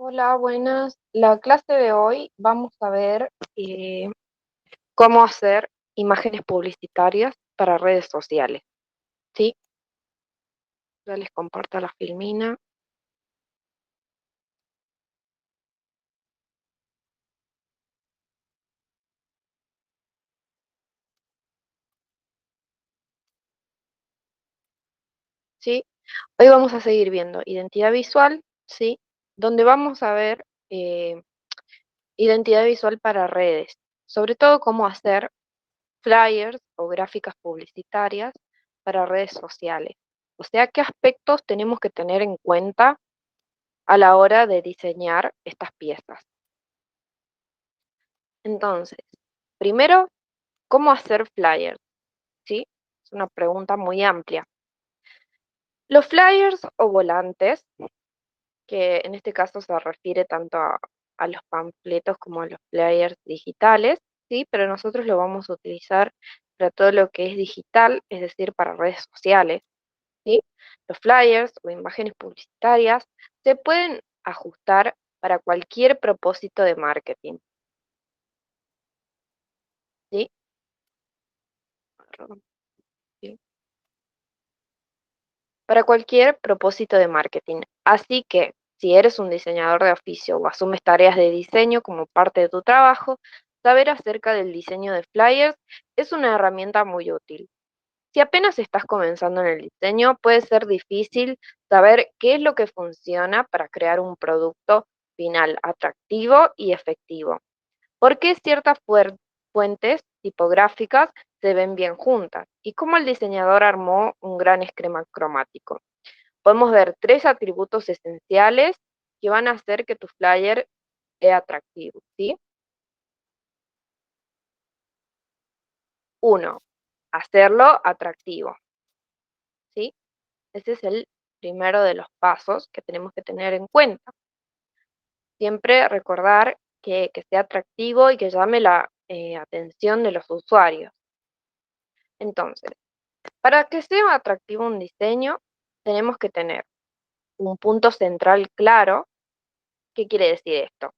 Hola, buenas. La clase de hoy vamos a ver cómo hacer imágenes publicitarias para redes sociales. ¿Sí? Ya les comparto la filmina. ¿Sí? Hoy vamos a seguir viendo identidad visual, ¿sí? Donde vamos a ver identidad visual para redes. Sobre todo cómo hacer flyers o gráficas publicitarias para redes sociales. O sea, qué aspectos tenemos que tener en cuenta a la hora de diseñar estas piezas. Entonces, primero, ¿cómo hacer flyers? ¿Sí? Es una pregunta muy amplia. Los flyers o volantes, que en este caso se refiere tanto a los panfletos como a los flyers digitales, ¿sí? Pero nosotros lo vamos a utilizar para todo lo que es digital, es decir, para redes sociales, ¿sí? Los flyers o imágenes publicitarias se pueden ajustar para cualquier propósito de marketing, ¿sí? Perdón, ¿sí? Para cualquier propósito de marketing. Así que, si eres un diseñador de oficio o asumes tareas de diseño como parte de tu trabajo, saber acerca del diseño de flyers es una herramienta muy útil. Si apenas estás comenzando en el diseño, puede ser difícil saber qué es lo que funciona para crear un producto final atractivo y efectivo. ¿Por qué ciertas fuentes tipográficas se ven bien juntas? ¿Y cómo el diseñador armó un gran esquema cromático? Podemos ver tres atributos esenciales que van a hacer que tu flyer sea atractivo, ¿sí? Uno, hacerlo atractivo, ¿sí? Ese es el primero de los pasos que tenemos que tener en cuenta. Siempre recordar que sea atractivo y que llame la atención de los usuarios. Entonces, para que sea atractivo un diseño, tenemos que tener un punto central claro. ¿Qué quiere decir esto?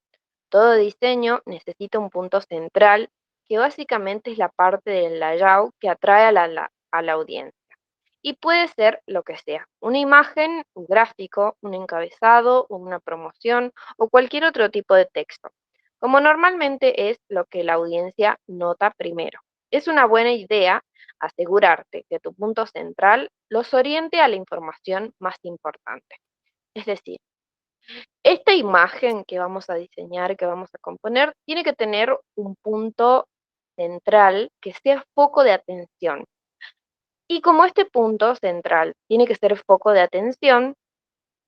Todo diseño necesita un punto central que básicamente es la parte del layout que atrae a la audiencia. Y puede ser lo que sea, una imagen, un gráfico, un encabezado, una promoción o cualquier otro tipo de texto, como normalmente es lo que la audiencia nota primero. Es una buena idea asegurarte que tu punto central los oriente a la información más importante. Es decir, esta imagen que vamos a diseñar, que vamos a componer, tiene que tener un punto central que sea foco de atención. Y como este punto central tiene que ser foco de atención,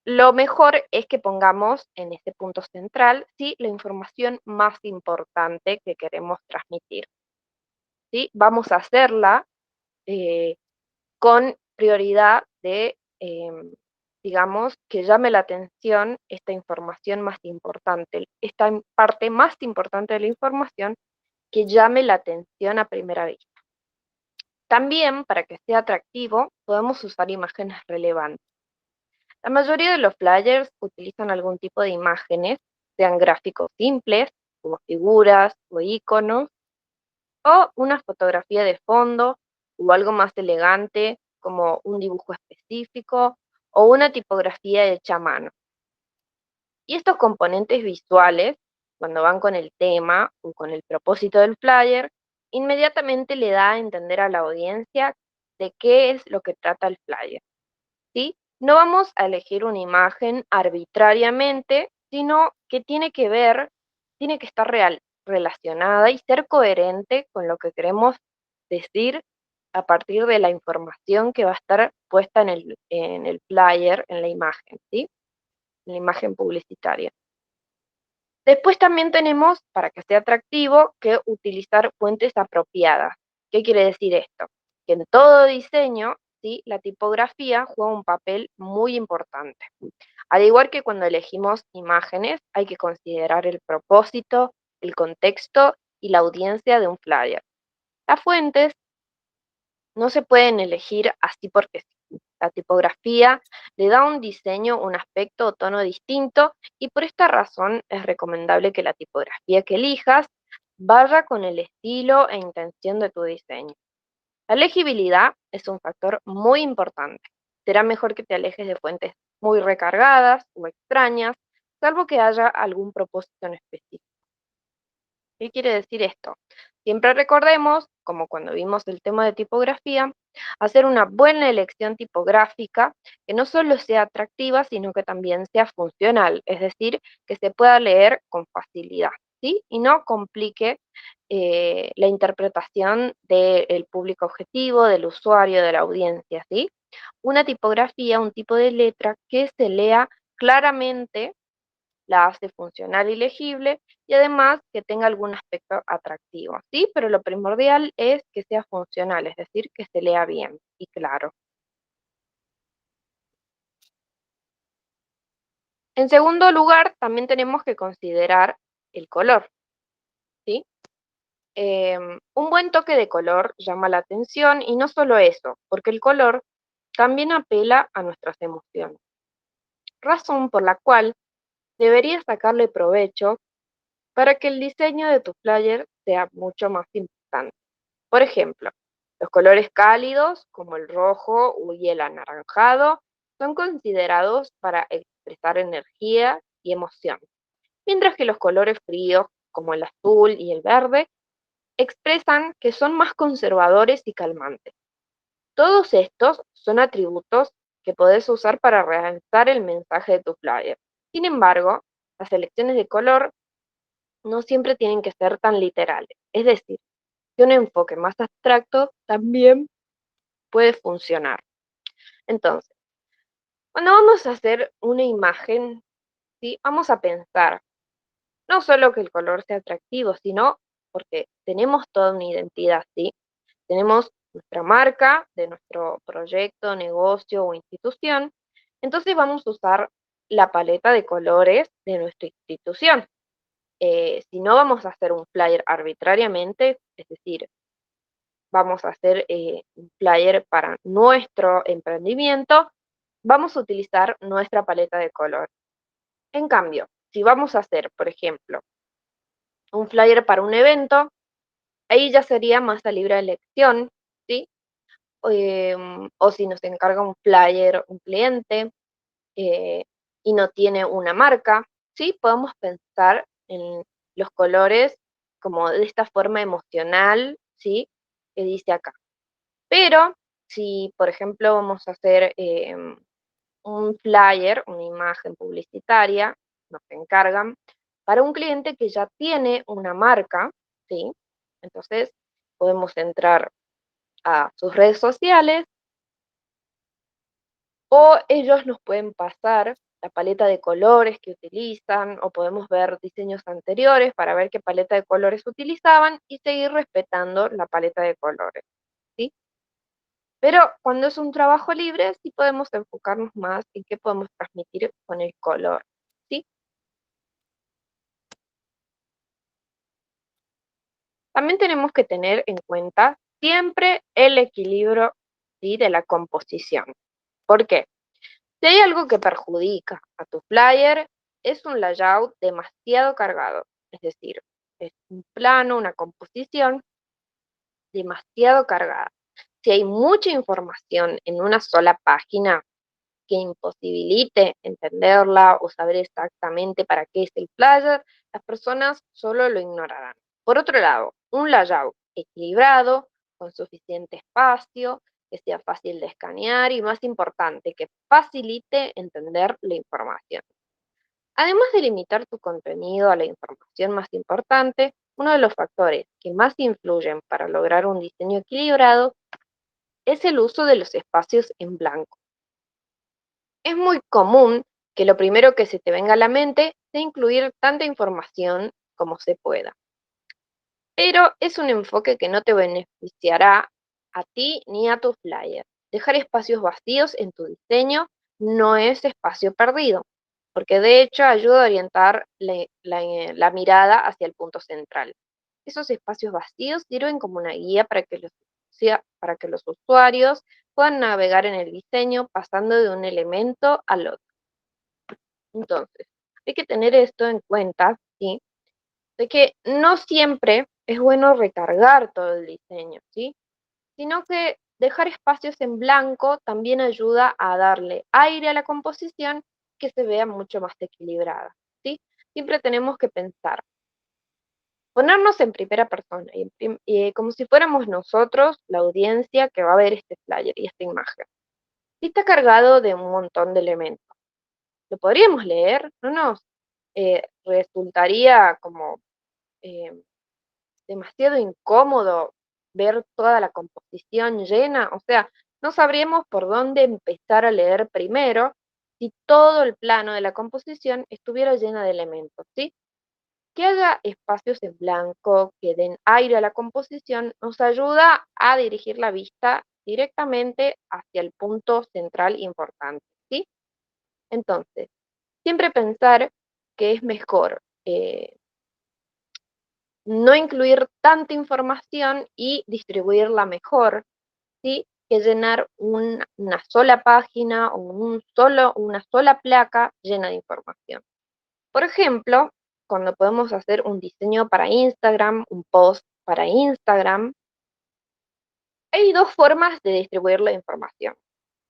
lo mejor es que pongamos en este punto central, ¿sí?, la información más importante que queremos transmitir, ¿sí? Vamos a hacerla eh, con prioridad de, digamos, que llame la atención esta información más importante, esta parte más importante de la información que llame la atención a primera vista. También, para que sea atractivo, podemos usar imágenes relevantes. La mayoría de los flyers utilizan algún tipo de imágenes, sean gráficos simples, como figuras o iconos, o una fotografía de fondo, o algo más elegante, como un dibujo específico, o una tipografía hecha a mano. Y estos componentes visuales, cuando van con el tema o con el propósito del flyer, inmediatamente le da a entender a la audiencia de qué es lo que trata el flyer, ¿sí? No vamos a elegir una imagen arbitrariamente, sino que tiene que ver, tiene que estar relacionada y ser coherente con lo que queremos decir a partir de la información que va a estar puesta en el flyer, en la imagen, ¿sí? En la imagen publicitaria. Después también tenemos, para que sea atractivo, que utilizar fuentes apropiadas. ¿Qué quiere decir esto? Que en todo diseño, ¿sí?, la tipografía juega un papel muy importante. Al igual que cuando elegimos imágenes, hay que considerar el propósito, el contexto y la audiencia de un flyer. Las fuentes no se pueden elegir así porque sí. La tipografía le da un diseño, un aspecto o tono distinto y por esta razón es recomendable que la tipografía que elijas vaya con el estilo e intención de tu diseño. La legibilidad es un factor muy importante. Será mejor que te alejes de fuentes muy recargadas o extrañas, salvo que haya algún propósito en específico. ¿Qué quiere decir esto? Siempre recordemos, como cuando vimos el tema de tipografía, hacer una buena elección tipográfica que no solo sea atractiva, sino que también sea funcional, es decir, que se pueda leer con facilidad, ¿sí? Y no complique la interpretación del público objetivo, del usuario, de la audiencia, ¿sí? Una tipografía, un tipo de letra que se lea claramente la hace funcional y legible y además que tenga algún aspecto atractivo, ¿sí? Pero lo primordial es que sea funcional, es decir, que se lea bien y claro. En segundo lugar, también tenemos que considerar el color, ¿sí? Un buen toque de color llama la atención y no solo eso, porque el color también apela a nuestras emociones, razón por la cual deberías sacarle provecho para que el diseño de tu flyer sea mucho más importante. Por ejemplo, los colores cálidos, como el rojo y el anaranjado, son considerados para expresar energía y emoción, mientras que los colores fríos, como el azul y el verde, expresan que son más conservadores y calmantes. Todos estos son atributos que podés usar para realzar el mensaje de tu flyer. Sin embargo, las selecciones de color no siempre tienen que ser tan literales. Es decir, que un enfoque más abstracto también puede funcionar. Entonces, cuando vamos a hacer una imagen, ¿sí? Vamos a pensar no solo que el color sea atractivo, sino porque tenemos toda una identidad, ¿sí? Tenemos nuestra marca de nuestro proyecto, negocio o institución. Entonces vamos a usar la paleta de colores de nuestra institución. Si no vamos a hacer un flyer arbitrariamente, es decir, vamos a hacer un flyer para nuestro emprendimiento, vamos a utilizar nuestra paleta de color. En cambio, si vamos a hacer, por ejemplo, un flyer para un evento, ahí ya sería más a libre elección, ¿sí? O si nos encarga un flyer un cliente eh, y no tiene una marca, ¿sí? Podemos pensar en los colores como de esta forma emocional, ¿sí? Que dice acá. Pero si, por ejemplo, vamos a hacer un flyer, una imagen publicitaria, nos encargan, para un cliente que ya tiene una marca, ¿sí? Entonces podemos entrar a sus redes sociales o ellos nos pueden pasar la paleta de colores que utilizan o podemos ver diseños anteriores para ver qué paleta de colores utilizaban y seguir respetando la paleta de colores, ¿sí? Pero cuando es un trabajo libre, sí podemos enfocarnos más en qué podemos transmitir con el color, ¿sí? También tenemos que tener en cuenta siempre el equilibrio, ¿sí? De la composición. ¿Por qué? Si hay algo que perjudica a tu flyer, es un layout demasiado cargado, es decir, es un plano, una composición demasiado cargada. Si hay mucha información en una sola página, que imposibilite entenderla o saber exactamente para qué es el flyer, las personas solo lo ignorarán. Por otro lado, un layout equilibrado, con suficiente espacio, que sea fácil de escanear y más importante, que facilite entender la información. Además de limitar tu contenido a la información más importante, uno de los factores que más influyen para lograr un diseño equilibrado es el uso de los espacios en blanco. Es muy común que lo primero que se te venga a la mente sea incluir tanta información como se pueda, pero es un enfoque que no te beneficiará a ti ni a tu flyer. Dejar espacios vacíos en tu diseño no es espacio perdido, porque de hecho ayuda a orientar la mirada hacia el punto central. Esos espacios vacíos sirven como una guía para que los para que los usuarios puedan navegar en el diseño pasando de un elemento al otro. Entonces, hay que tener esto en cuenta, ¿sí? De que no siempre es bueno recargar todo el diseño, ¿sí? Sino que dejar espacios en blanco también ayuda a darle aire a la composición que se vea mucho más equilibrada, ¿sí? Siempre tenemos que pensar, ponernos en primera persona, como si fuéramos nosotros la audiencia que va a ver este flyer y esta imagen. Si está cargado de un montón de elementos, ¿lo podríamos leer? No nos resultaría como eh, demasiado incómodo ver toda la composición llena, o sea, no sabríamos por dónde empezar a leer primero si todo el plano de la composición estuviera llena de elementos, ¿sí? Que haya espacios en blanco, que den aire a la composición, nos ayuda a dirigir la vista directamente hacia el punto central importante, ¿sí? Entonces, siempre pensar que es mejor no incluir tanta información y distribuirla mejor, ¿sí? Que llenar una sola página o una sola placa llena de información. Por ejemplo, cuando podemos hacer un diseño para Instagram, un post para Instagram, hay dos formas de distribuir la información.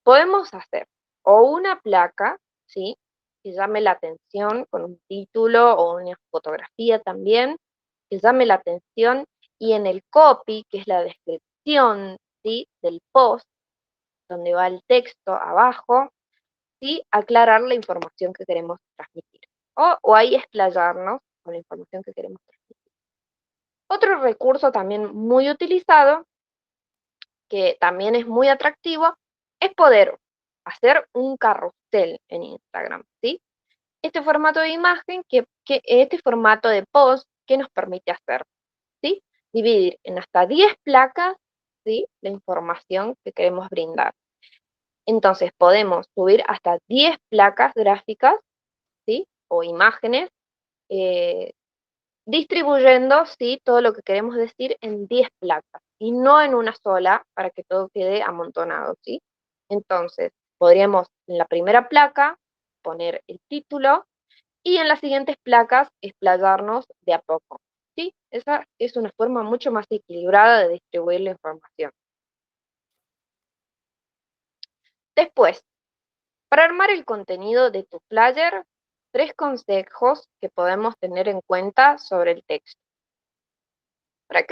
Podemos hacer o una placa, ¿sí? Que llame la atención con un título o una fotografía también, que llame la atención y en el copy, que es la descripción, ¿sí? Del post, donde va el texto abajo, ¿sí? Aclarar la información que queremos transmitir. O ahí explayarnos con la información que queremos transmitir. Otro recurso también muy utilizado, que también es muy atractivo, es poder hacer un carrusel en Instagram, ¿sí? Este formato de imagen, este formato de post que nos permite hacer, ¿sí? Dividir en hasta 10 placas, ¿sí? La información que queremos brindar. Entonces podemos subir hasta 10 placas gráficas, ¿sí? O imágenes, eh, distribuyendo, ¿sí? Todo lo que queremos decir en 10 placas y no en una sola para que todo quede amontonado, ¿sí? Entonces, podríamos en la primera placa poner el título y en las siguientes placas explayarnos de a poco, ¿sí? Esa es una forma mucho más equilibrada de distribuir la información. Después, para armar el contenido de tu flyer, 3 consejos que podemos tener en cuenta sobre el texto. Para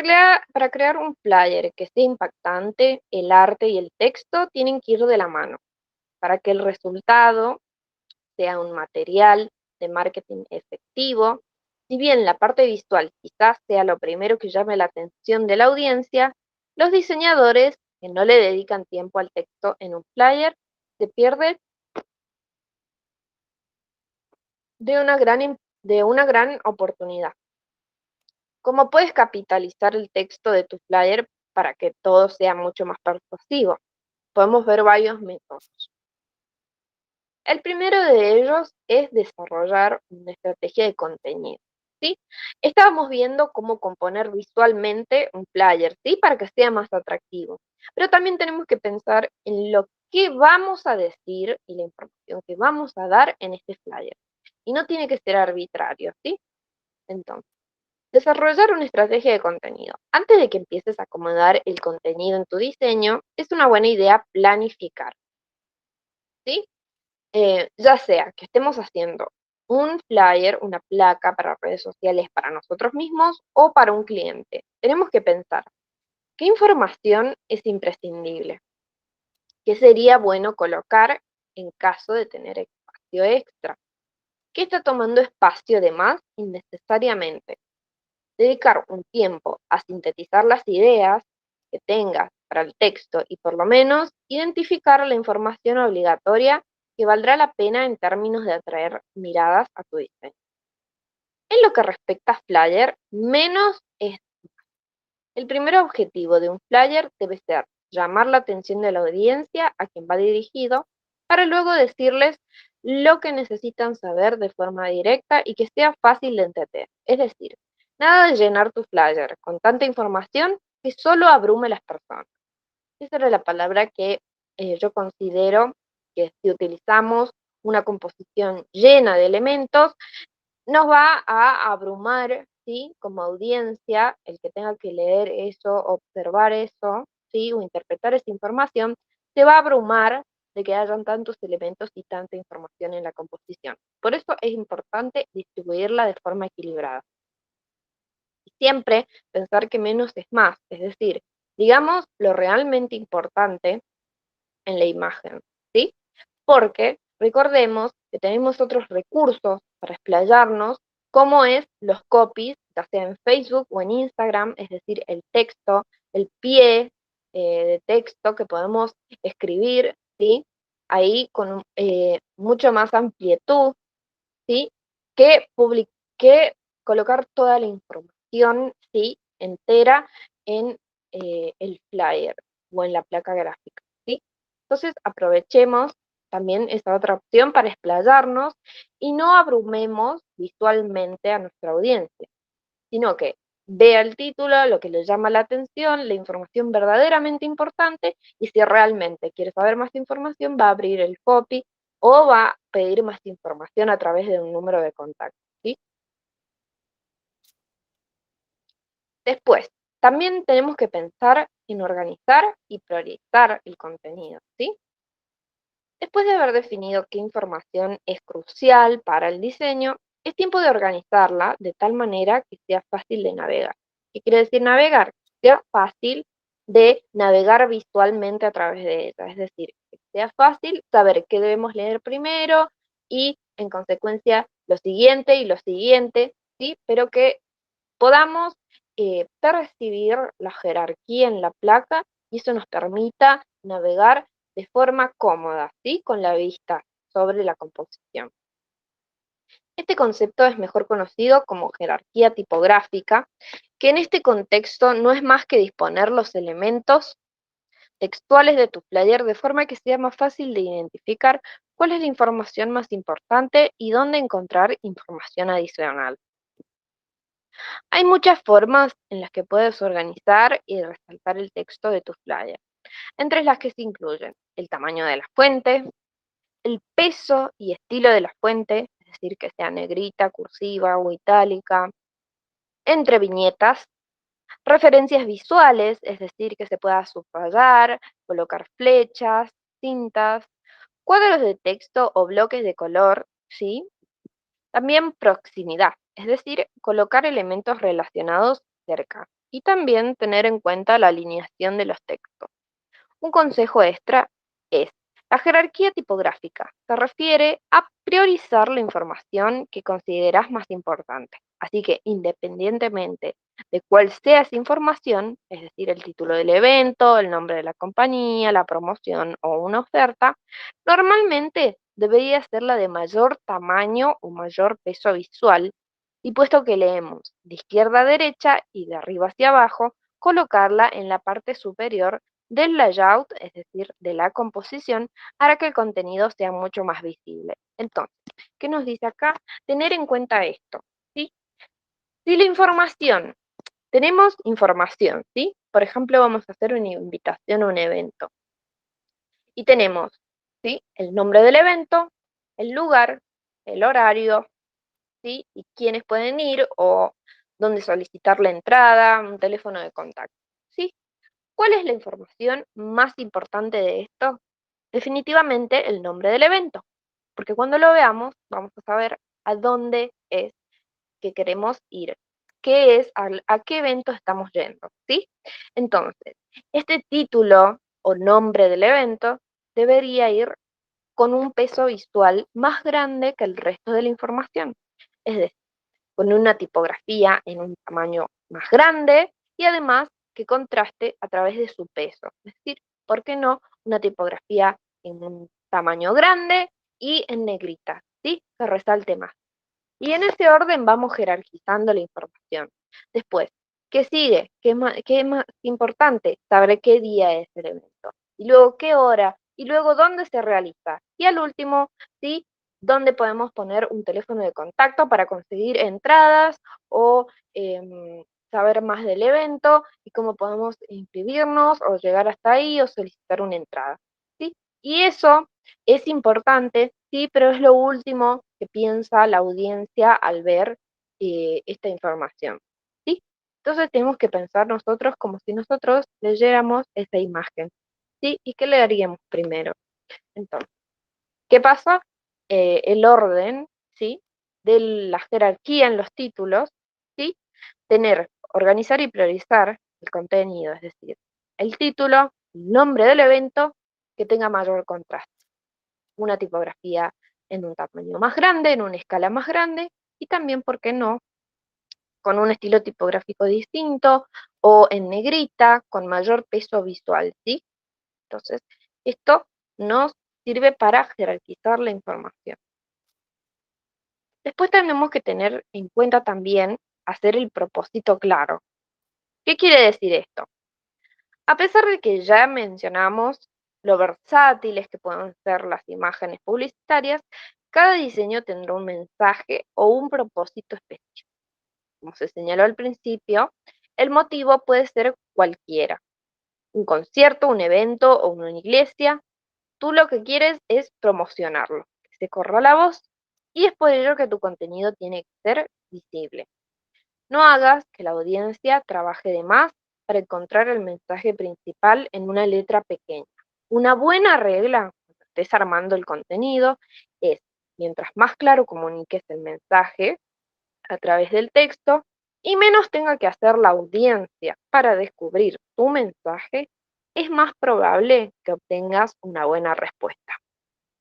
crear un flyer que sea impactante, el arte y el texto tienen que ir de la mano para que el resultado sea un material de marketing efectivo. Si bien la parte visual quizás sea lo primero que llame la atención de la audiencia, los diseñadores que no le dedican tiempo al texto en un flyer se pierden de una gran oportunidad. ¿Cómo puedes capitalizar el texto de tu flyer para que todo sea mucho más persuasivo? Podemos ver varios métodos. El primero de ellos es desarrollar una estrategia de contenido, ¿sí? Estábamos viendo cómo componer visualmente un flyer, ¿sí? Para que sea más atractivo. Pero también tenemos que pensar en lo que vamos a decir y la información que vamos a dar en este flyer. Y no tiene que ser arbitrario, ¿sí? Entonces, desarrollar una estrategia de contenido. Antes de que empieces a acomodar el contenido en tu diseño, es una buena idea planificar, ¿sí? Ya sea que estemos haciendo un flyer, una placa para redes sociales para nosotros mismos o para un cliente. Tenemos que pensar, ¿qué información es imprescindible? ¿Qué sería bueno colocar en caso de tener espacio extra? ¿Qué está tomando espacio de más innecesariamente? Dedicar un tiempo a sintetizar las ideas que tengas para el texto y por lo menos identificar la información obligatoria que valdrá la pena en términos de atraer miradas a tu diseño. En lo que respecta a flyer, menos es más. El primer objetivo de un flyer debe ser llamar la atención de la audiencia a quien va dirigido para luego decirles lo que necesitan saber de forma directa y que sea fácil de entender. Es decir, nada de llenar tu flyer con tanta información que solo abrume a las personas. Esa era la palabra que yo considero que si utilizamos una composición llena de elementos, nos va a abrumar, ¿sí? Como audiencia, el que tenga que leer eso, observar eso, ¿sí? O interpretar esa información, se va a abrumar de que hayan tantos elementos y tanta información en la composición. Por eso es importante distribuirla de forma equilibrada. Y siempre pensar que menos es más, es decir, digamos lo realmente importante en la imagen, ¿sí? Porque recordemos que tenemos otros recursos para explayarnos, como es los copies, ya sea en Facebook o en Instagram, es decir, el texto, el pie de texto que podemos escribir, ¿sí? Ahí con mucho más amplitud, ¿sí? Que, que colocar toda la información, ¿sí? Entera en el flyer o en la placa gráfica, ¿sí? Entonces aprovechemos también esta otra opción para explayarnos y no abrumemos visualmente a nuestra audiencia, sino que vea el título, lo que le llama la atención, la información verdaderamente importante, y si realmente quiere saber más información, va a abrir el copy o va a pedir más información a través de un número de contacto, ¿sí? Después, también tenemos que pensar en organizar y priorizar el contenido, ¿sí? Después de haber definido qué información es crucial para el diseño, es tiempo de organizarla de tal manera que sea fácil de navegar. ¿Qué quiere decir navegar? Que sea fácil de navegar visualmente a través de ella, es decir, que sea fácil saber qué debemos leer primero y en consecuencia lo siguiente, ¿sí? Pero que podamos percibir la jerarquía en la placa y eso nos permita navegar de forma cómoda, ¿sí? Con la vista sobre la composición. Este concepto es mejor conocido como jerarquía tipográfica, que en este contexto no es más que disponer los elementos textuales de tu flyer de forma que sea más fácil de identificar cuál es la información más importante y dónde encontrar información adicional. Hay muchas formas en las que puedes organizar y resaltar el texto de tu flyer, entre las que se incluyen el tamaño de la fuente, el peso y estilo de la fuente, es decir, que sea negrita, cursiva o itálica, entre viñetas, referencias visuales, es decir, que se pueda subrayar, colocar flechas, cintas, cuadros de texto o bloques de color, ¿sí? También proximidad, es decir, colocar elementos relacionados cerca y también tener en cuenta la alineación de los textos. Un consejo extra es, la jerarquía tipográfica se refiere a priorizar la información que consideras más importante. Así que independientemente de cuál sea esa información, es decir, el título del evento, el nombre de la compañía, la promoción o una oferta, normalmente debería ser la de mayor tamaño o mayor peso visual. Y puesto que leemos de izquierda a derecha y de arriba hacia abajo, colocarla en la parte superior del layout, es decir, de la composición, hará que el contenido sea mucho más visible. Entonces, ¿qué nos dice acá? Tener en cuenta esto, ¿sí? Si la información, tenemos información, ¿sí? Por ejemplo, vamos a hacer una invitación a un evento y tenemos, ¿sí? El nombre del evento, el lugar, el horario, ¿sí? Y quiénes pueden ir o dónde solicitar la entrada, un teléfono de contacto, ¿sí? ¿Cuál es la información más importante de esto? Definitivamente el nombre del evento, porque cuando lo veamos vamos a saber a dónde es que queremos ir, qué es, a qué evento estamos yendo, ¿sí? Entonces, este título o nombre del evento debería ir con un peso visual más grande que el resto de la información, es decir, con una tipografía en un tamaño más grande y además que contraste a través de su peso. Es decir, ¿por qué no una tipografía en un tamaño grande y en negrita? ¿Sí? Que resalte más. Y en ese orden vamos jerarquizando la información. Después, ¿qué sigue? Qué es más importante? Saber qué día es el evento. Y luego qué hora. Y luego dónde se realiza. Y al último, ¿sí? Dónde podemos poner un teléfono de contacto para conseguir entradas o saber más del evento y cómo podemos inscribirnos o llegar hasta ahí o solicitar una entrada, ¿sí? Y eso es importante, sí, pero es lo último que piensa la audiencia al ver esta información, ¿sí? Entonces tenemos que pensar nosotros como si nosotros leyéramos esa imagen, ¿sí? ¿Y qué leeríamos primero? Entonces, ¿qué pasa? El orden, ¿sí? De la jerarquía en los títulos, ¿sí? Organizar y priorizar el contenido, es decir, el título, el nombre del evento, que tenga mayor contraste. Una tipografía en un tamaño más grande, en una escala más grande, y también, ¿por qué no?, con un estilo tipográfico distinto o en negrita, con mayor peso visual, ¿sí? Entonces, esto nos sirve para jerarquizar la información. Después tenemos que tener en cuenta también hacer el propósito claro. ¿Qué quiere decir esto? A pesar de que ya mencionamos lo versátiles que pueden ser las imágenes publicitarias, cada diseño tendrá un mensaje o un propósito específico. Como se señaló al principio, el motivo puede ser cualquiera, un concierto, un evento o una iglesia. Tú lo que quieres es promocionarlo, que se corra la voz, y es por ello que tu contenido tiene que ser visible. No hagas que la audiencia trabaje de más para encontrar el mensaje principal en una letra pequeña. Una buena regla cuando estés armando el contenido es, mientras más claro comuniques el mensaje a través del texto y menos tenga que hacer la audiencia para descubrir tu mensaje, es más probable que obtengas una buena respuesta.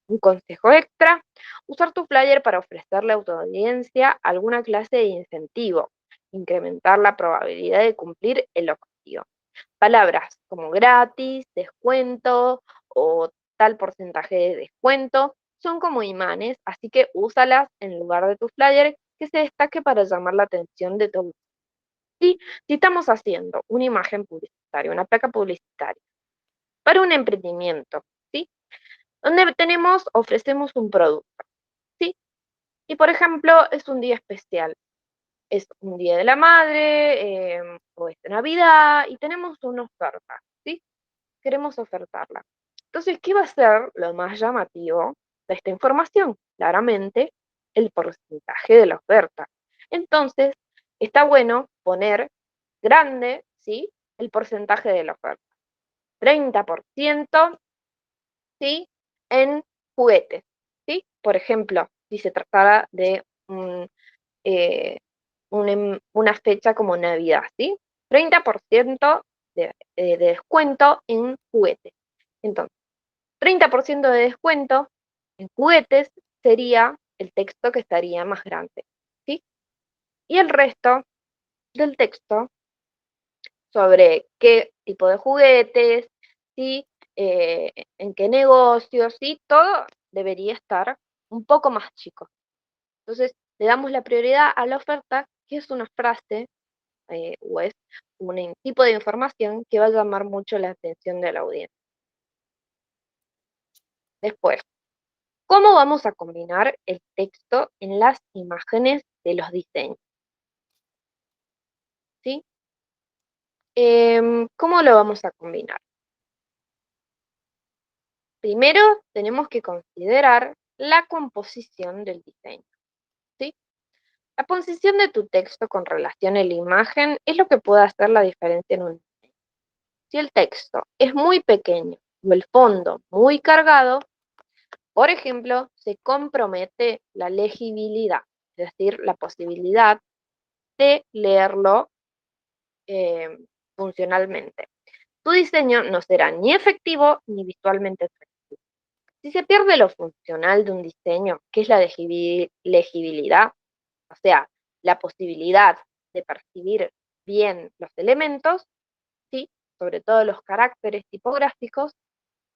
Un consejo extra: usar tu flyer para ofrecerle a tu audiencia alguna clase de incentivo, incrementar la probabilidad de cumplir el objetivo. Palabras como gratis, descuento o tal porcentaje de descuento son como imanes, así que úsalas en lugar de tu flyer que se destaque para llamar la atención de todos. Sí, si estamos haciendo una imagen publicitaria, una placa publicitaria para un emprendimiento, ¿sí? Donde ofrecemos un producto, ¿sí? Y por ejemplo, es un día especial, es un día de la madre, o es de Navidad, y tenemos una oferta, ¿sí? Queremos ofertarla. Entonces, ¿qué va a ser lo más llamativo de esta información? Claramente, el porcentaje de la oferta. Entonces, está bueno poner grande, ¿sí? El porcentaje de la oferta. 30%, ¿sí? En juguetes, ¿sí? Por ejemplo, si se tratara de eh, una fecha como Navidad, ¿sí? 30% de descuento en juguetes. Entonces, 30% de descuento en juguetes sería el texto que estaría más grande, ¿sí? Y el resto del texto sobre qué tipo de juguetes, ¿sí? En qué negocios, ¿sí? Todo debería estar un poco más chico. Entonces, le damos la prioridad a la oferta, que es una frase o es un tipo de información que va a llamar mucho la atención de la audiencia. Después, ¿cómo vamos a combinar el texto en las imágenes de los diseños? ¿Sí? ¿Cómo lo vamos a combinar? Primero, tenemos que considerar la composición del diseño, ¿sí? La posición de tu texto con relación a la imagen es lo que puede hacer la diferencia en un diseño. Si el texto es muy pequeño o el fondo muy cargado, por ejemplo, se compromete la legibilidad, es decir, la posibilidad de leerlo eh, funcionalmente. Tu diseño no será ni efectivo ni visualmente atractivo. Si se pierde lo funcional de un diseño, que es la legibilidad, o sea, la posibilidad de percibir bien los elementos, ¿sí? Sobre todo los caracteres tipográficos,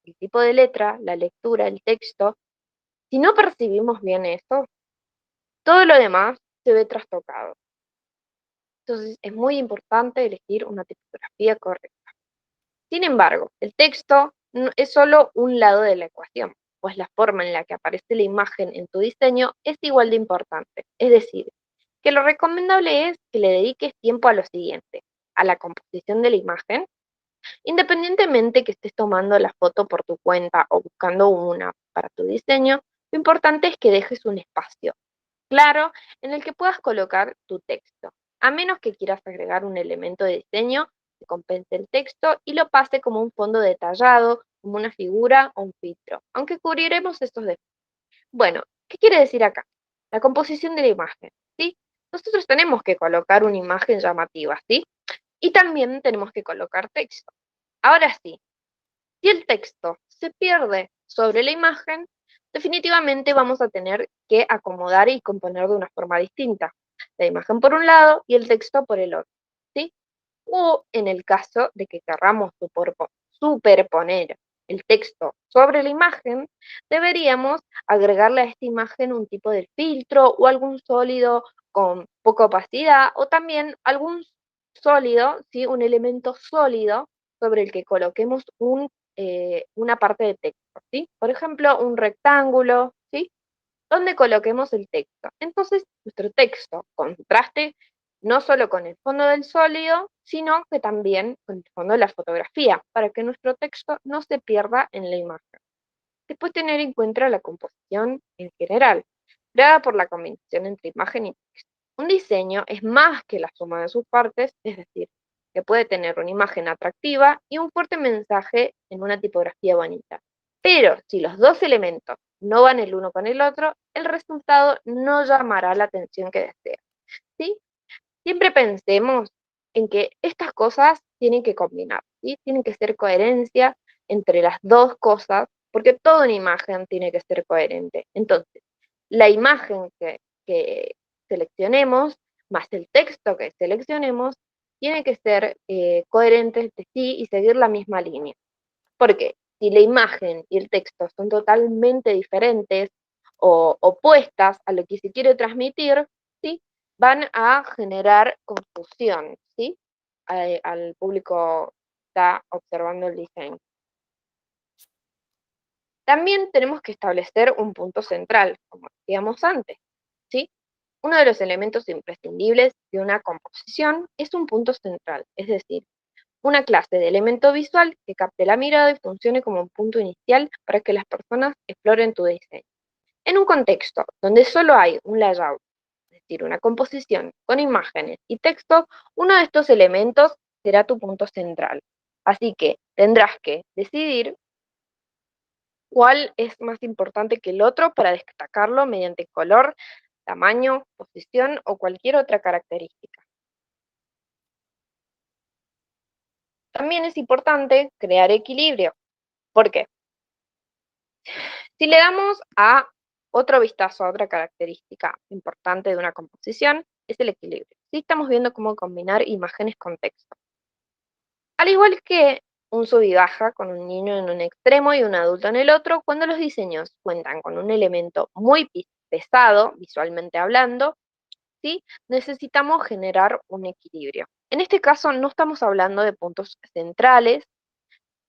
el tipo de letra, la lectura, el texto. Si no percibimos bien eso, todo lo demás se ve trastocado. Entonces es muy importante elegir una tipografía correcta. Sin embargo, el texto es solo un lado de la ecuación, pues la forma en la que aparece la imagen en tu diseño es igual de importante. Es decir, que lo recomendable es que le dediques tiempo a lo siguiente, a la composición de la imagen, independientemente que estés tomando la foto por tu cuenta o buscando una para tu diseño, lo importante es que dejes un espacio claro en el que puedas colocar tu texto, a menos que quieras agregar un elemento de diseño que compense el texto y lo pase como un fondo detallado, como una figura o un filtro, aunque cubriremos estos después. Bueno, ¿qué quiere decir acá? La composición de la imagen, ¿sí? Nosotros tenemos que colocar una imagen llamativa, ¿sí? Y también tenemos que colocar texto. Ahora sí, si el texto se pierde sobre la imagen, definitivamente vamos a tener que acomodar y componer de una forma distinta. La imagen por un lado y el texto por el otro, ¿sí? O en el caso de que querramos superponer el texto sobre la imagen, deberíamos agregarle a esta imagen un tipo de filtro o algún sólido con poca opacidad o también algún sólido, ¿sí? Un elemento sólido sobre el que coloquemos una parte de texto, ¿sí? Por ejemplo, un rectángulo, ¿sí? Donde coloquemos el texto. Entonces, nuestro texto contraste no solo con el fondo del sólido, sino que también con el fondo de la fotografía, para que nuestro texto no se pierda en la imagen. Después tener en cuenta la composición en general, creada por la combinación entre imagen y texto. Un diseño es más que la suma de sus partes, es decir, que puede tener una imagen atractiva y un fuerte mensaje en una tipografía bonita. Pero si los dos elementos no van el uno con el otro, el resultado no llamará la atención que desea. ¿Sí? Siempre pensemos en que estas cosas tienen que combinar, ¿sí? Tienen que ser coherencia entre las dos cosas, porque toda una imagen tiene que ser coherente. Entonces, la imagen que seleccionemos, más el texto que seleccionemos, tiene que ser coherentes entre sí y seguir la misma línea. Porque si la imagen y el texto son totalmente diferentes o opuestas a lo que se quiere transmitir, ¿sí? Van a generar confusión, ¿sí? Al público que está observando el diseño. También tenemos que establecer un punto central, como decíamos antes, ¿sí? Uno de los elementos imprescindibles de una composición es un punto central, es decir, una clase de elemento visual que capte la mirada y funcione como un punto inicial para que las personas exploren tu diseño. En un contexto donde solo hay un layout, es decir, una composición con imágenes y texto, uno de estos elementos será tu punto central. Así que tendrás que decidir cuál es más importante que el otro para destacarlo mediante color, tamaño, posición o cualquier otra característica. También es importante crear equilibrio. ¿Por qué? Si le damos a otro vistazo a otra característica importante de una composición, es el equilibrio. Sí estamos viendo cómo combinar imágenes con texto. Al igual que un sub y baja con un niño en un extremo y un adulto en el otro, cuando los diseños cuentan con un elemento muy pesado, visualmente hablando, ¿sí? Necesitamos generar un equilibrio. En este caso no estamos hablando de puntos centrales,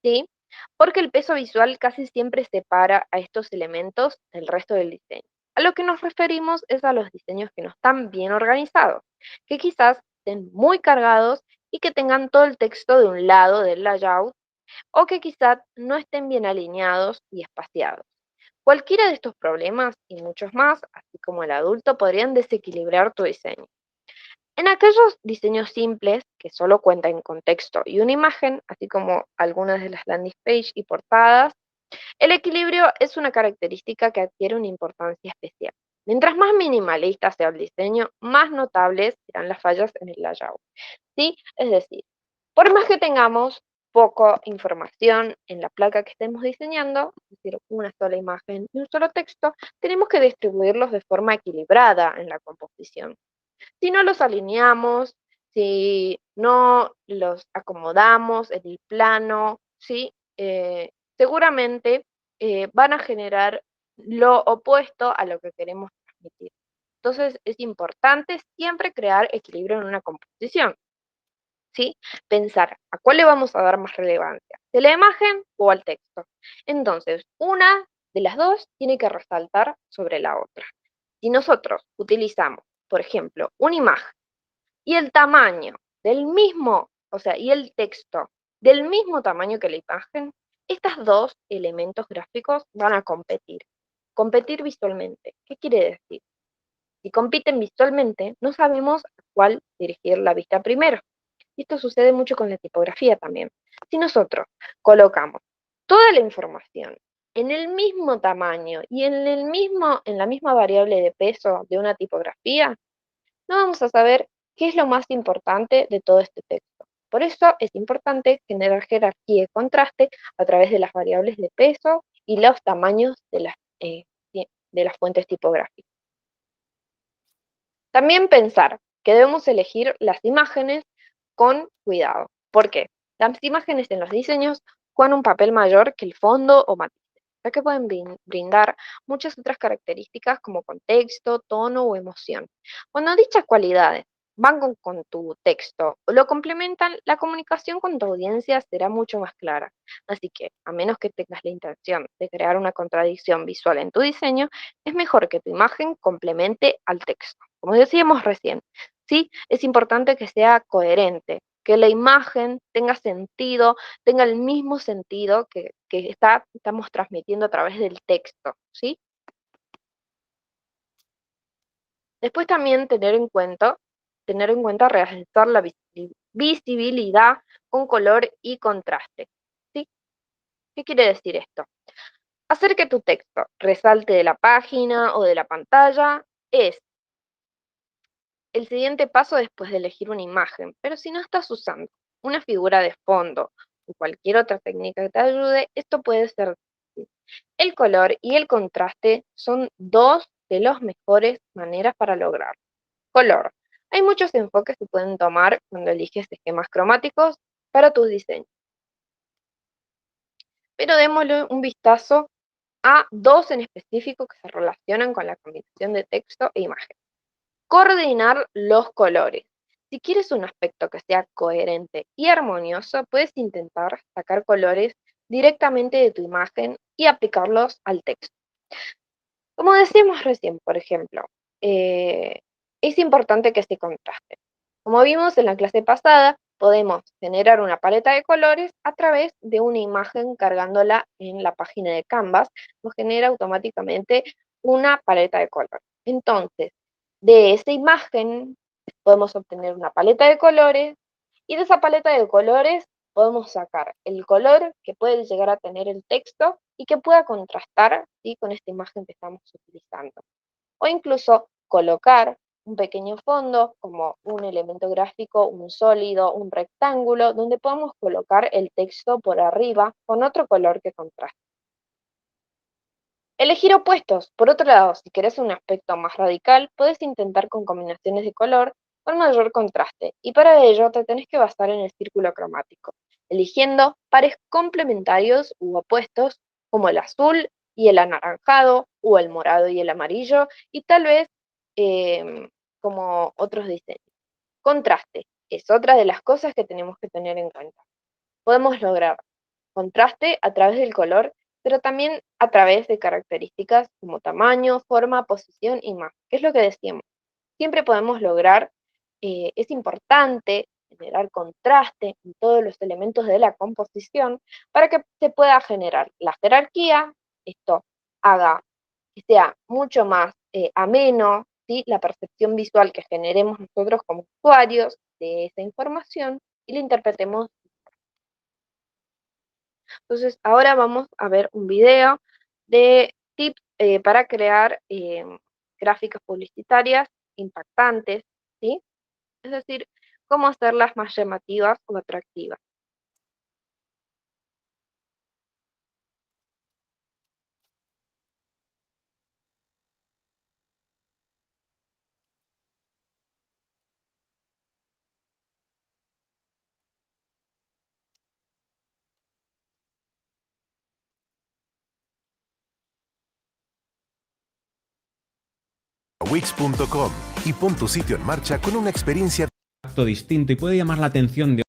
¿sí? Porque el peso visual casi siempre separa a estos elementos del resto del diseño. A lo que nos referimos es a los diseños que no están bien organizados, que quizás estén muy cargados y que tengan todo el texto de un lado del layout o que quizás no estén bien alineados y espaciados. Cualquiera de estos problemas y muchos más, así como el adulto, podrían desequilibrar tu diseño. En aquellos diseños simples que solo cuentan con texto y una imagen, así como algunas de las landing page y portadas, el equilibrio es una característica que adquiere una importancia especial. Mientras más minimalista sea el diseño, más notables serán las fallas en el layout. ¿Sí? Es decir, por más que tengamos poca información en la placa que estemos diseñando, es decir, una sola imagen y un solo texto, tenemos que distribuirlos de forma equilibrada en la composición. Si no los alineamos, si no los acomodamos en el plano, ¿sí? Seguramente van a generar lo opuesto a lo que queremos transmitir. Entonces es importante siempre crear equilibrio en una composición, ¿sí? Pensar a cuál le vamos a dar más relevancia, de la imagen o al texto. Entonces, una de las dos tiene que resaltar sobre la otra. Si nosotros utilizamos por ejemplo, una imagen y el tamaño del mismo, o sea, y el texto del mismo tamaño que la imagen, estos dos elementos gráficos van a competir. Competir visualmente. ¿Qué quiere decir? Si compiten visualmente, no sabemos a cuál dirigir la vista primero. Y esto sucede mucho con la tipografía también. Si nosotros colocamos toda la información en el mismo tamaño y en la misma variable de peso de una tipografía, no vamos a saber qué es lo más importante de todo este texto. Por eso es importante generar jerarquía y contraste a través de las variables de peso y los tamaños de las fuentes tipográficas. También pensar que debemos elegir las imágenes con cuidado. ¿Por qué? Las imágenes en los diseños juegan un papel mayor que el fondo o matices, ya que pueden brindar muchas otras características como contexto, tono o emoción. Cuando dichas cualidades van con tu texto o lo complementan, la comunicación con tu audiencia será mucho más clara. Así que, a menos que tengas la intención de crear una contradicción visual en tu diseño, es mejor que tu imagen complemente al texto. Como decíamos recién, ¿sí? Es importante que sea coherente, que la imagen tenga sentido, tenga el mismo sentido que estamos transmitiendo a través del texto, ¿sí? Después también tener en cuenta realizar la visibilidad con color y contraste, ¿sí? ¿Qué quiere decir esto? Hacer que tu texto resalte de la página o de la pantalla es el siguiente paso después de elegir una imagen, pero si no estás usando una figura de fondo o cualquier otra técnica que te ayude, esto puede ser difícil. El color y el contraste son dos de las mejores maneras para lograrlo. Color. Hay muchos enfoques que pueden tomar cuando eliges esquemas cromáticos para tus diseños, pero démosle un vistazo a dos en específico que se relacionan con la combinación de texto e imagen. Coordinar los colores. Si quieres un aspecto que sea coherente y armonioso, puedes intentar sacar colores directamente de tu imagen y aplicarlos al texto. Como decíamos recién, por ejemplo, eh, es importante que se contraste. Como vimos en la clase pasada, podemos generar una paleta de colores a través de una imagen cargándola en la página de Canvas, nos genera automáticamente una paleta de colores. Entonces, de esa imagen podemos obtener una paleta de colores y de esa paleta de colores podemos sacar el color que puede llegar a tener el texto y que pueda contrastar, ¿sí?, con esta imagen que estamos utilizando. O incluso colocar un pequeño fondo como un elemento gráfico, un sólido, un rectángulo, donde podamos colocar el texto por arriba con otro color que contraste. Elegir opuestos. Por otro lado, si querés un aspecto más radical, puedes intentar con combinaciones de color con mayor contraste, y para ello te tenés que basar en el círculo cromático, eligiendo pares complementarios u opuestos como el azul y el anaranjado, o el morado y el amarillo, y tal vez como otros diseños. Contraste es otra de las cosas que tenemos que tener en cuenta. Podemos lograr contraste a través del color, pero también a través de características como tamaño, forma, posición y más. ¿Qué es lo que decíamos? Siempre podemos lograr, es importante generar contraste en todos los elementos de la composición para que se pueda generar la jerarquía, esto haga que sea mucho más ameno, ¿sí?, la percepción visual que generemos nosotros como usuarios de esa información y la interpretemos. Entonces, ahora vamos a ver un video de tips para crear gráficas publicitarias impactantes, ¿sí? Es decir, cómo hacerlas más llamativas o atractivas. Wix.com y pon tu sitio en marcha con una experiencia Distinto y puede llamar la atención de...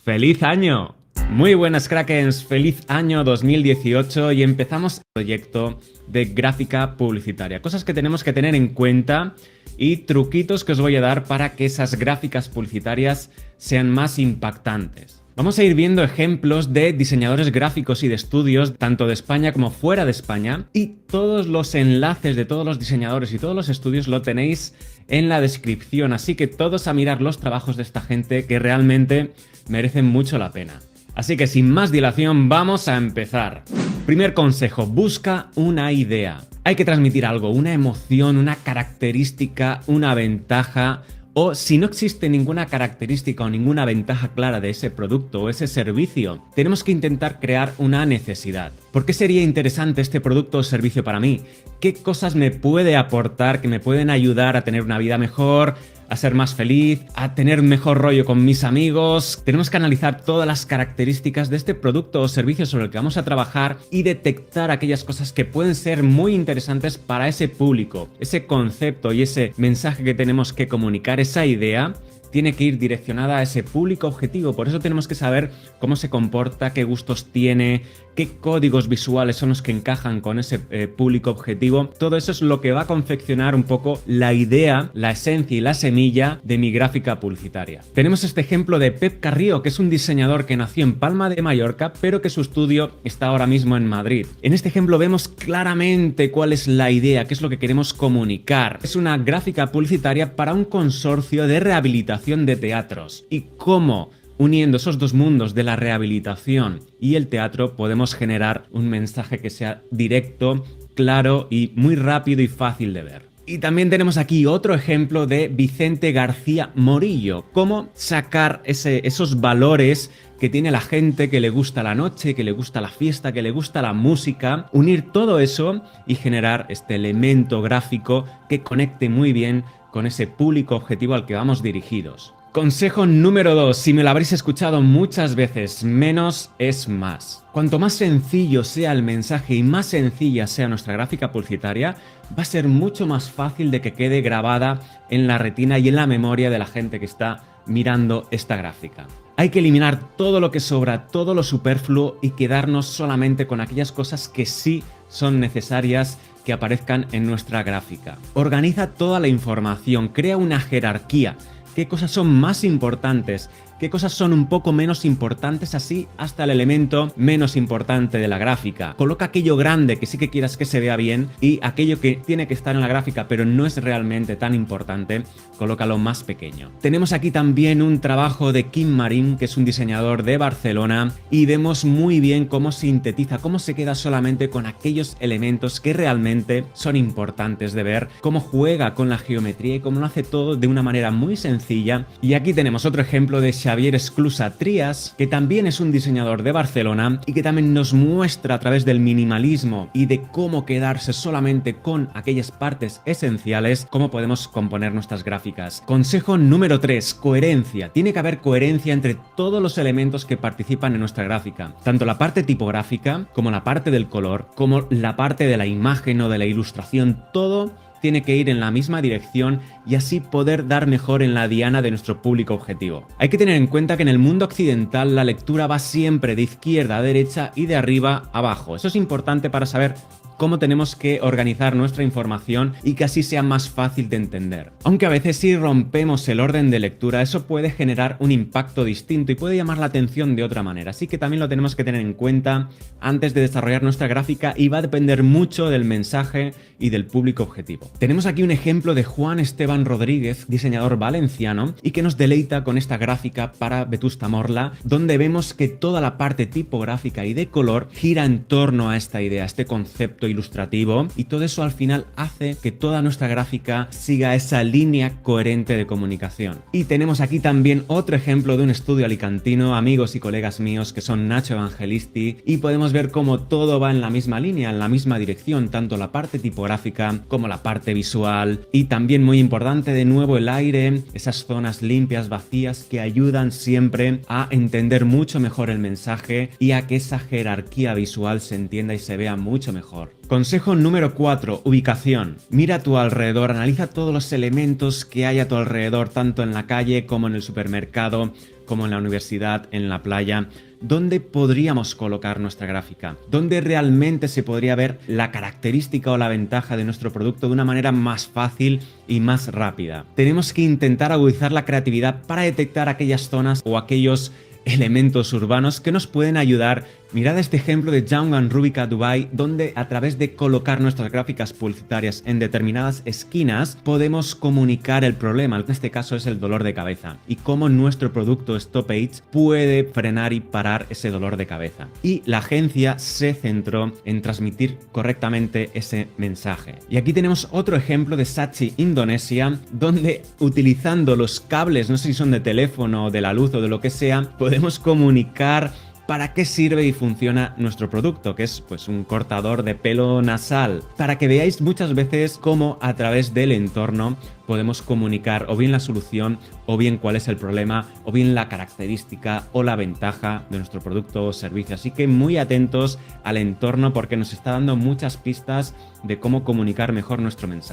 ¡Feliz año! Muy buenas Krakens, feliz año 2018 y empezamos el proyecto de gráfica publicitaria. Cosas que tenemos que tener en cuenta y truquitos que os voy a dar para que esas gráficas publicitarias sean más impactantes. Vamos a ir viendo ejemplos de diseñadores gráficos y de estudios, tanto de España como fuera de España, y todos los enlaces de todos los diseñadores y todos los estudios lo tenéis en la descripción, así que todos a mirar los trabajos de esta gente que realmente merecen mucho la pena. Así que sin más dilación, vamos a empezar. Primer consejo, busca una idea. Hay que transmitir algo, una emoción, una característica, una ventaja. O si no existe ninguna característica o ninguna ventaja clara de ese producto o ese servicio, tenemos que intentar crear una necesidad. ¿Por qué sería interesante este producto o servicio para mí? ¿Qué cosas me puede aportar que me pueden ayudar a tener una vida mejor, a ser más feliz, a tener mejor rollo con mis amigos? Tenemos que analizar todas las características de este producto o servicio sobre el que vamos a trabajar y detectar aquellas cosas que pueden ser muy interesantes para ese público. Ese concepto y ese mensaje que tenemos que comunicar, esa idea, tiene que ir direccionada a ese público objetivo. Por eso tenemos que saber cómo se comporta, qué gustos tiene, qué códigos visuales son los que encajan con ese público objetivo. Todo eso es lo que va a confeccionar un poco la idea, la esencia y la semilla de mi gráfica publicitaria. Tenemos este ejemplo de Pep Carrillo, que es un diseñador que nació en Palma de Mallorca, pero que su estudio está ahora mismo en Madrid. En este ejemplo vemos claramente cuál es la idea, qué es lo que queremos comunicar. Es una gráfica publicitaria para un consorcio de rehabilitación de teatros. ¿Y cómo? Uniendo esos dos mundos de la rehabilitación y el teatro podemos generar un mensaje que sea directo, claro y muy rápido y fácil de ver. Y también tenemos aquí otro ejemplo de Vicente García Morillo, cómo sacar esos valores que tiene la gente, que le gusta la noche, que le gusta la fiesta, que le gusta la música, unir todo eso y generar este elemento gráfico que conecte muy bien con ese público objetivo al que vamos dirigidos. Consejo número 2, si me lo habréis escuchado muchas veces, menos es más. Cuanto más sencillo sea el mensaje y más sencilla sea nuestra gráfica publicitaria, va a ser mucho más fácil de que quede grabada en la retina y en la memoria de la gente que está mirando esta gráfica. Hay que eliminar todo lo que sobra, todo lo superfluo y quedarnos solamente con aquellas cosas que sí son necesarias que aparezcan en nuestra gráfica. Organiza toda la información, crea una jerarquía. ¿Qué cosas son más importantes? ¿Qué cosas son un poco menos importantes? Así hasta el elemento menos importante de la gráfica. Coloca aquello grande que sí que quieras que se vea bien y aquello que tiene que estar en la gráfica pero no es realmente tan importante, colócalo más pequeño. Tenemos aquí también un trabajo de Quim Marín, que es un diseñador de Barcelona, y vemos muy bien cómo sintetiza, cómo se queda solamente con aquellos elementos que realmente son importantes de ver, cómo juega con la geometría y cómo lo hace todo de una manera muy sencilla. Y aquí tenemos otro ejemplo de Xavier Esclusa Trias, que también es un diseñador de Barcelona y que también nos muestra a través del minimalismo y de cómo quedarse solamente con aquellas partes esenciales, cómo podemos componer nuestras gráficas. Consejo número 3, coherencia. Tiene que haber coherencia entre todos los elementos que participan en nuestra gráfica, tanto la parte tipográfica como la parte del color, como la parte de la imagen o de la ilustración, todo tiene que ir en la misma dirección y así poder dar mejor en la diana de nuestro público objetivo. Hay que tener en cuenta que en el mundo occidental la lectura va siempre de izquierda a derecha y de arriba a abajo. Eso es importante para saber cómo tenemos que organizar nuestra información y que así sea más fácil de entender. Aunque a veces si rompemos el orden de lectura, eso puede generar un impacto distinto y puede llamar la atención de otra manera. Así que también lo tenemos que tener en cuenta antes de desarrollar nuestra gráfica y va a depender mucho del mensaje y del público objetivo. Tenemos aquí un ejemplo de Juan Esteban Rodríguez, diseñador valenciano, y que nos deleita con esta gráfica para Vetusta Morla, donde vemos que toda la parte tipográfica y de color gira en torno a esta idea, a este concepto ilustrativo, y todo eso al final hace que toda nuestra gráfica siga esa línea coherente de comunicación. Y tenemos aquí también otro ejemplo de un estudio alicantino, amigos y colegas míos que son Nacho Evangelisti, y podemos ver cómo todo va en la misma línea, en la misma dirección, tanto la parte tipográfica como la parte visual, y también muy importante de nuevo el aire, esas zonas limpias, vacías que ayudan siempre a entender mucho mejor el mensaje y a que esa jerarquía visual se entienda y se vea mucho mejor. Consejo número 4, ubicación. Mira a tu alrededor, analiza todos los elementos que hay a tu alrededor, tanto en la calle como en el supermercado, como en la universidad, en la playa. ¿Dónde podríamos colocar nuestra gráfica? ¿Dónde realmente se podría ver la característica o la ventaja de nuestro producto de una manera más fácil y más rápida? Tenemos que intentar agudizar la creatividad para detectar aquellas zonas o aquellos elementos urbanos que nos pueden ayudar. Mirad este ejemplo de Young & Rubika Dubai, donde a través de colocar nuestras gráficas publicitarias en determinadas esquinas podemos comunicar el problema, en este caso es el dolor de cabeza, y cómo nuestro producto StopAge puede frenar y parar ese dolor de cabeza. Y la agencia se centró en transmitir correctamente ese mensaje. Y aquí tenemos otro ejemplo de Saatchi Indonesia, donde utilizando los cables, no sé si son de teléfono, de la luz o de lo que sea, podemos comunicar para qué sirve y funciona nuestro producto, que es pues un cortador de pelo nasal, para que veáis muchas veces cómo a través del entorno podemos comunicar o bien la solución, o bien cuál es el problema, o bien la característica o la ventaja de nuestro producto o servicio. Así que muy atentos al entorno porque nos está dando muchas pistas de cómo comunicar mejor nuestro mensaje.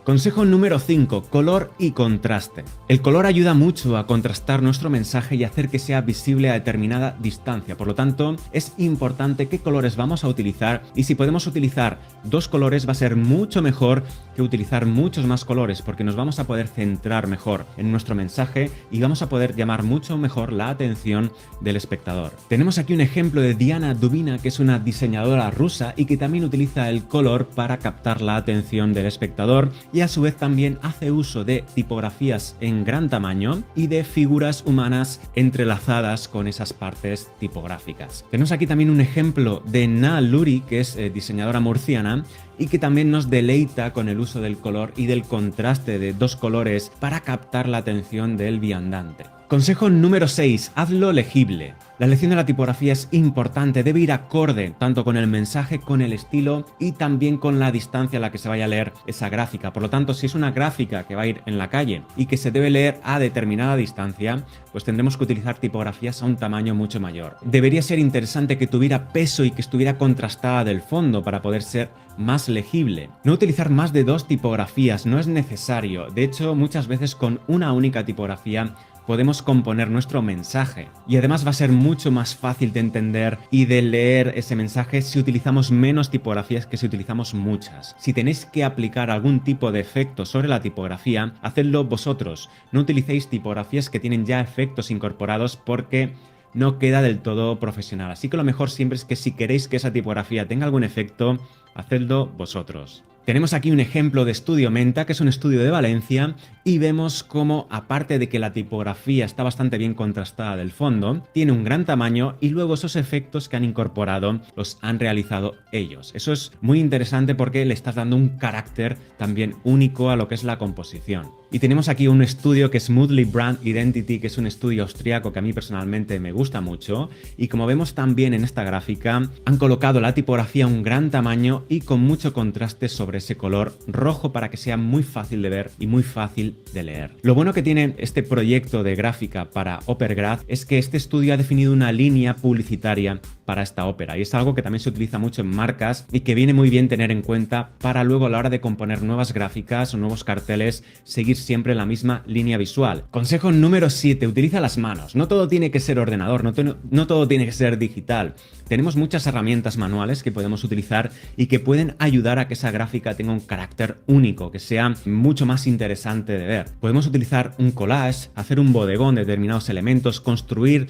Consejo número 5, color y contraste. El color ayuda mucho a contrastar nuestro mensaje y hacer que sea visible a determinada distancia. Por lo tanto, es importante qué colores vamos a utilizar, y si podemos utilizar 2 colores va a ser mucho mejor que utilizar muchos más colores, porque nos vamos a poder centrar mejor en nuestro mensaje y vamos a poder llamar mucho mejor la atención del espectador. Tenemos aquí un ejemplo de Diana Dubina, que es una diseñadora rusa y que también utiliza el color para captar la atención del espectador, y a su vez también hace uso de tipografías en gran tamaño y de figuras humanas entrelazadas con esas partes tipográficas. Tenemos aquí también un ejemplo de Na Luri, que es diseñadora murciana y que también nos deleita con el uso del color y del contraste de 2 colores para captar la atención del viandante. Consejo número 6, hazlo legible. La elección de la tipografía es importante, debe ir acorde tanto con el mensaje, con el estilo y también con la distancia a la que se vaya a leer esa gráfica. Por lo tanto, si es una gráfica que va a ir en la calle y que se debe leer a determinada distancia, pues tendremos que utilizar tipografías a un tamaño mucho mayor. Debería ser interesante que tuviera peso y que estuviera contrastada del fondo para poder ser más legible. No utilizar más de 2 tipografías no es necesario. De hecho, muchas veces con una única tipografía podemos componer nuestro mensaje, y además va a ser mucho más fácil de entender y de leer ese mensaje si utilizamos menos tipografías que si utilizamos muchas. Si tenéis que aplicar algún tipo de efecto sobre la tipografía, hacedlo vosotros. No utilicéis tipografías que tienen ya efectos incorporados porque no queda del todo profesional. Así que lo mejor siempre es que si queréis que esa tipografía tenga algún efecto, hacedlo vosotros. Tenemos aquí un ejemplo de Estudio Menta, que es un estudio de Valencia, y vemos cómo, aparte de que la tipografía está bastante bien contrastada del fondo, tiene un gran tamaño y luego esos efectos que han incorporado los han realizado ellos. Eso es muy interesante porque le estás dando un carácter también único a lo que es la composición. Y tenemos aquí un estudio que es Smoothly Brand Identity, que es un estudio austriaco que a mí personalmente me gusta mucho, y como vemos también en esta gráfica, han colocado la tipografía a un gran tamaño y con mucho contraste sobre ese color rojo para que sea muy fácil de ver y muy fácil de leer. Lo bueno que tiene este proyecto de gráfica para Opergraph es que este estudio ha definido una línea publicitaria para esta ópera, y es algo que también se utiliza mucho en marcas y que viene muy bien tener en cuenta para luego a la hora de componer nuevas gráficas o nuevos carteles seguir siempre la misma línea visual. Consejo número 7, utiliza las manos. No todo tiene que ser ordenador, no todo tiene que ser digital. Tenemos muchas herramientas manuales que podemos utilizar y que pueden ayudar a que esa gráfica tenga un carácter único, que sea mucho más interesante de ver. Podemos utilizar un collage, hacer un bodegón de determinados elementos, construir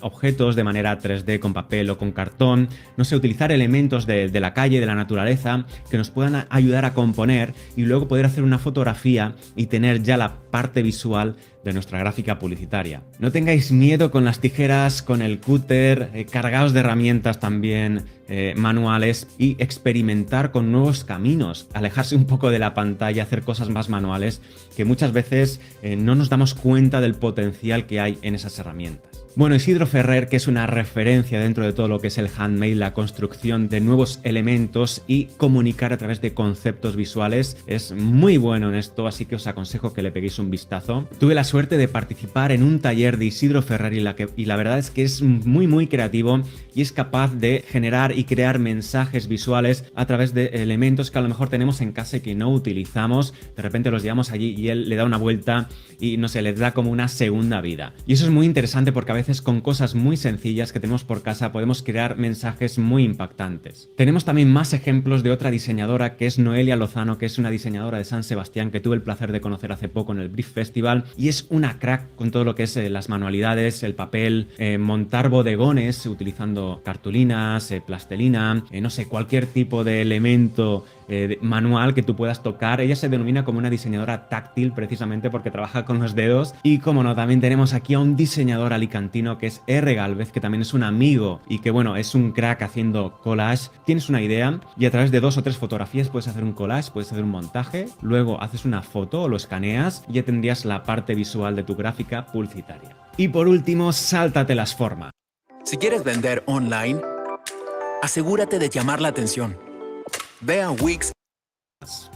objetos de manera 3D con papel o con cartón, no sé, utilizar elementos de la calle, de la naturaleza, que nos puedan ayudar a componer y luego poder hacer una fotografía y tener ya la parte visual de nuestra gráfica publicitaria. No tengáis miedo con las tijeras, con el cúter, cargaos de herramientas también manuales y experimentar con nuevos caminos, alejarse un poco de la pantalla, hacer cosas más manuales que muchas veces no nos damos cuenta del potencial que hay en esas herramientas. Bueno, Isidro Ferrer, que es una referencia dentro de todo lo que es el handmade, la construcción de nuevos elementos y comunicar a través de conceptos visuales, es muy bueno en esto, así que os aconsejo que le peguéis un vistazo. Tuve la suerte de participar en un taller de Isidro Ferrer y la verdad es que es muy creativo y es capaz de generar y crear mensajes visuales a través de elementos que a lo mejor tenemos en casa y que no utilizamos. De repente los llevamos allí y él le da una vuelta y no sé, les da como una segunda vida. Y eso es muy interesante porque a veces con cosas muy sencillas que tenemos por casa podemos crear mensajes muy impactantes. Tenemos también más ejemplos de otra diseñadora que es Noelia Lozano, que es una diseñadora de San Sebastián que tuve el placer de conocer hace poco en el Brief Festival y es una crack con todo lo que es las manualidades, el papel, montar bodegones utilizando cartulinas, plastelina, no sé, cualquier tipo de elemento manual que tú puedas tocar. Ella se denomina como una diseñadora táctil precisamente porque trabaja con los dedos. Y como no, también tenemos aquí a un diseñador alicantino que es R. Galvez, que también es un amigo y que bueno, es un crack haciendo collage. Tienes una idea y a través de 2 o 3 fotografías puedes hacer un collage, puedes hacer un montaje, luego haces una foto o lo escaneas y ya tendrías la parte visual de tu gráfica publicitaria. Y por último, sáltate las formas. Si quieres vender online, asegúrate de llamar la atención. Ve a Wix.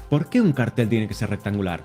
¿Por qué un cartel tiene que ser rectangular?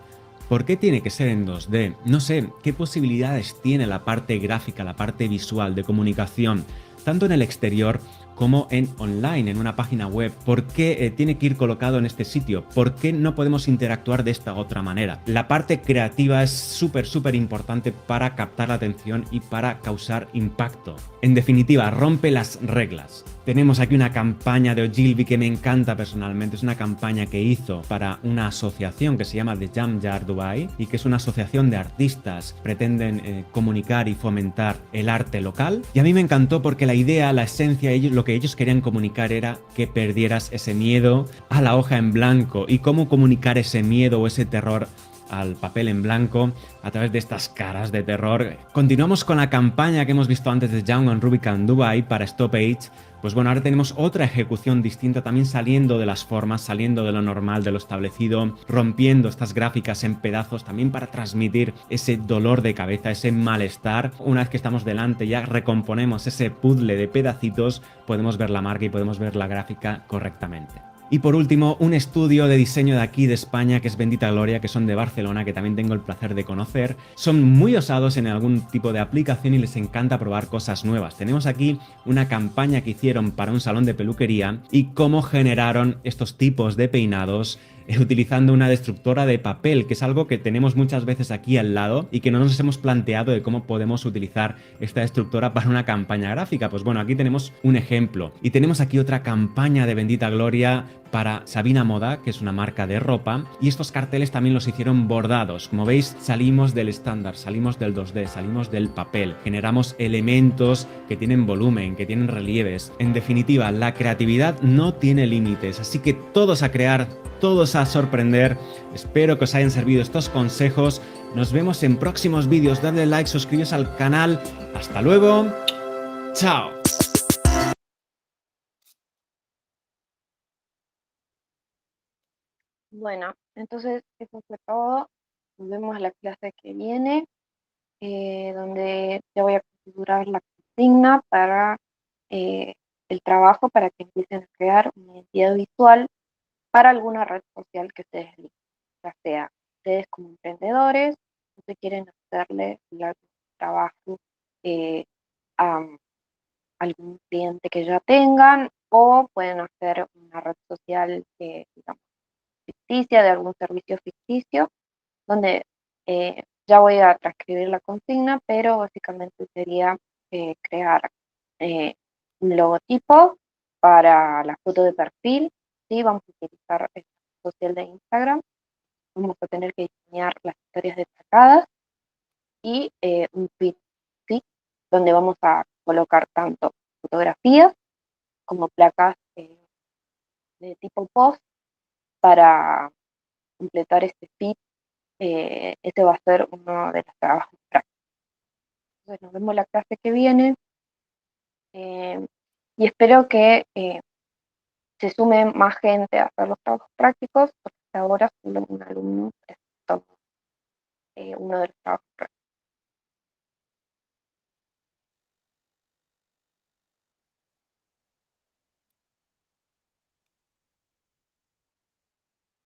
¿Por qué tiene que ser en 2D? No sé, ¿qué posibilidades tiene la parte gráfica, la parte visual de comunicación, tanto en el exterior como en online, en una página web? ¿Por qué tiene que ir colocado en este sitio? ¿Por qué no podemos interactuar de esta otra manera? La parte creativa es súper importante para captar la atención y para causar impacto. En definitiva, rompe las reglas. Tenemos aquí una campaña de Ogilvy que me encanta personalmente. Es una campaña que hizo para una asociación que se llama The Jam Jar Dubai y que es una asociación de artistas. Pretenden comunicar y fomentar el arte local. Y a mí me encantó porque la idea, la esencia, lo que ellos querían comunicar era que perdieras ese miedo a la hoja en blanco y cómo comunicar ese miedo o ese terror al papel en blanco a través de estas caras de terror. Continuamos con la campaña que hemos visto antes de Young on Rubicon Dubai para Stop Age. Pues bueno, ahora tenemos otra ejecución distinta, también saliendo de las formas, saliendo de lo normal, de lo establecido, rompiendo estas gráficas en pedazos, también para transmitir ese dolor de cabeza, ese malestar. Una vez que estamos delante, ya recomponemos ese puzzle de pedacitos, podemos ver la marca y podemos ver la gráfica correctamente. Y por último, un estudio de diseño de aquí de España, que es Bendita Gloria, que son de Barcelona, que también tengo el placer de conocer. Son muy osados en algún tipo de aplicación y les encanta probar cosas nuevas. Tenemos aquí una campaña que hicieron para un salón de peluquería y cómo generaron estos tipos de peinados utilizando una destructora de papel, que es algo que tenemos muchas veces aquí al lado y que no nos hemos planteado de cómo podemos utilizar esta destructora para una campaña gráfica. Pues bueno, aquí tenemos un ejemplo. Y tenemos aquí otra campaña de Bendita Gloria para Sabina Moda, que es una marca de ropa, y estos carteles también los hicieron bordados. Como veis, salimos del estándar, salimos del 2D, salimos del papel, generamos elementos que tienen volumen, que tienen relieves. En definitiva, la creatividad no tiene límites, así que todos a crear, todos a sorprender. Espero que os hayan servido estos consejos. Nos vemos en próximos vídeos. Dadle like, suscribiros al canal. Hasta luego. Chao. Bueno, entonces eso fue todo. Nos vemos en la clase que viene, donde ya voy a configurar la consigna para eh, el trabajo para que empiecen a crear una identidad visual para alguna red social que ustedes elijan, ya sea ustedes como emprendedores, o si quieren hacerle el trabajo eh, a algún cliente que ya tengan, o pueden hacer una red social, digamos, ficticia, de algún servicio ficticio, donde ya voy a transcribir la consigna, pero básicamente sería crear eh, un logotipo para la foto de perfil, ¿sí? Vamos a utilizar esta red social de Instagram, vamos a tener que diseñar las historias destacadas y un feed, ¿sí? Donde vamos a colocar tanto fotografías como placas de tipo post para completar este feed. Este va a ser uno de los trabajos prácticos. Entonces nos vemos la clase que viene y espero que se sume más gente a hacer los trabajos prácticos, porque hasta ahora solo un alumno presentó uno de los trabajos